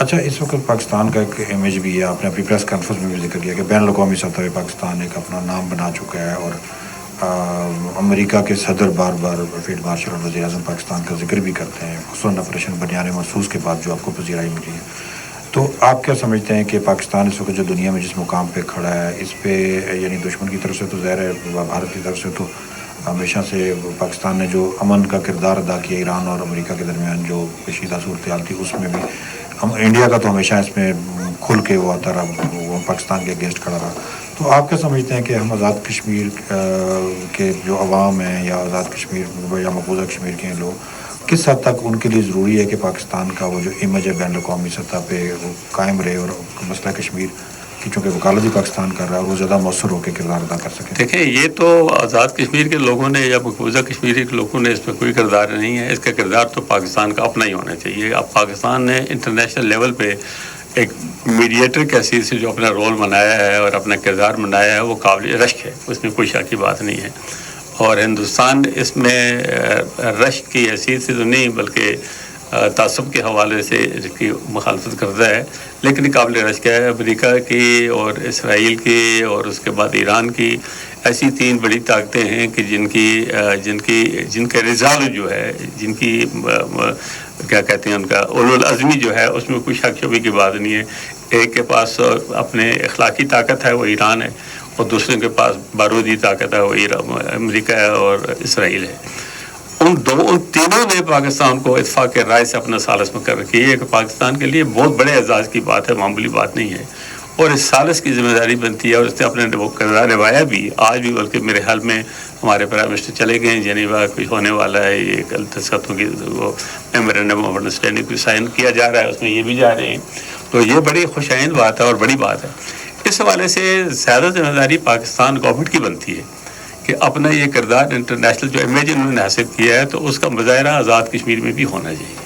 اچھا، اس وقت پاکستان کا ایک امیج بھی ہے، آپ نے اپنی پریس کانفرنس میں بھی ذکر کیا کہ بین الاقوامی سطح پہ پاکستان ایک اپنا نام بنا چکا ہے، اور امریکہ کے صدر بار بار فیلڈ مارشل اور وزیر اعظم پاکستان کا ذکر بھی کرتے ہیں، خصوصاً آپریشن بنیاد مرصوص کے بعد جو آپ کو پذیرائی ملی ہے. تو آپ کیا سمجھتے ہیں کہ پاکستان اس وقت جو دنیا میں جس مقام پہ کھڑا ہے، اس پہ یعنی دشمن کی طرف سے تو ظاہر ہے، بھارت کی طرف سے تو ہمیشہ سے پاکستان نے جو امن کا کردار ادا کیا ایران اور امریکہ کے درمیان جو کشیدہ صورتحال تھی، اس میں بھی انڈیا کا تو ہمیشہ اس میں کھل کے وہ آتا رہا، وہ پاکستان کے اگینسٹ کھڑا رہا. تو آپ کیا سمجھتے ہیں کہ ہم آزاد کشمیر کے جو عوام ہیں، یا آزاد کشمیر یا مقبوضہ کشمیر کے لوگ، کس حد تک ان کے لیے ضروری ہے کہ پاکستان کا وہ جو امیج ہے بین الاقوامی سطح پہ وہ قائم رہے، اور مسئلہ کشمیر کی چونکہ وکالت ہی پاکستان کر رہا ہے، اور وہ زیادہ مؤثر ہو کے کردار ادا کر سکے؟ دیکھیں، یہ تو آزاد کشمیر کے لوگوں نے یا مقبوضہ کشمیر کے لوگوں نے اس میں کوئی کردار نہیں ہے. اس کا کردار تو پاکستان کا اپنا ہی ہونا چاہیے. اب پاکستان نے انٹرنیشنل لیول پہ ایک میڈیٹر کی حیثیت سے جو اپنا رول بنایا ہے اور اپنا کردار بنایا ہے، وہ قابل رشک ہے، اس میں کوئی شک کی بات نہیں ہے. اور ہندوستان اس میں رشک کی حیثیت سے تو نہیں بلکہ تعصب کے حوالے سے اس کی مخالفت کرتا ہے، لیکن قابل رشک ہے. امریکہ کی اور اسرائیل کی اور اس کے بعد ایران کی ایسی تین بڑی طاقتیں ہیں کہ جن کا رزالت جو ہے، جن کی کیا کہتے ہیں ان کا اولو العزمی جو ہے، اس میں کوئی شک شبے کی بات نہیں ہے. ایک کے پاس اپنے اخلاقی طاقت ہے، وہ ایران ہے، اور دوسرے کے پاس بارودی طاقت ہے، وہ امریکہ ہے اور اسرائیل ہے. ان تینوں نے پاکستان کو اتفاق رائے سے اپنا سالس میں کر رکھی ہے، کہ پاکستان کے لیے بہت بڑے اعزاز کی بات ہے، معمولی بات نہیں ہے. اور اس سالس کی ذمہ داری بنتی ہے، اور اس نے اپنے کردار نبھایا بھی آج بھی. بلکہ میرے حال میں ہمارے پرائم منسٹر چلے گئے ہیں جنیوا، کچھ ہونے والا ہے، یہ کل دستخطوں کی وہ میمورینڈم آف انڈرسٹینڈنگ کو سائن کیا جا رہا ہے، اس میں یہ بھی جا رہے ہیں. تو یہ بڑی خوش آئند بات ہے اور بڑی بات ہے. اس حوالے سے زیادہ ذمہ داری پاکستان گورنمنٹ کی بنتی ہے کہ اپنا یہ کردار انٹرنیشنل جو امیج انہوں نے حاصل کیا ہے، تو اس کا مظاہرہ آزاد کشمیر میں بھی ہونا چاہیے.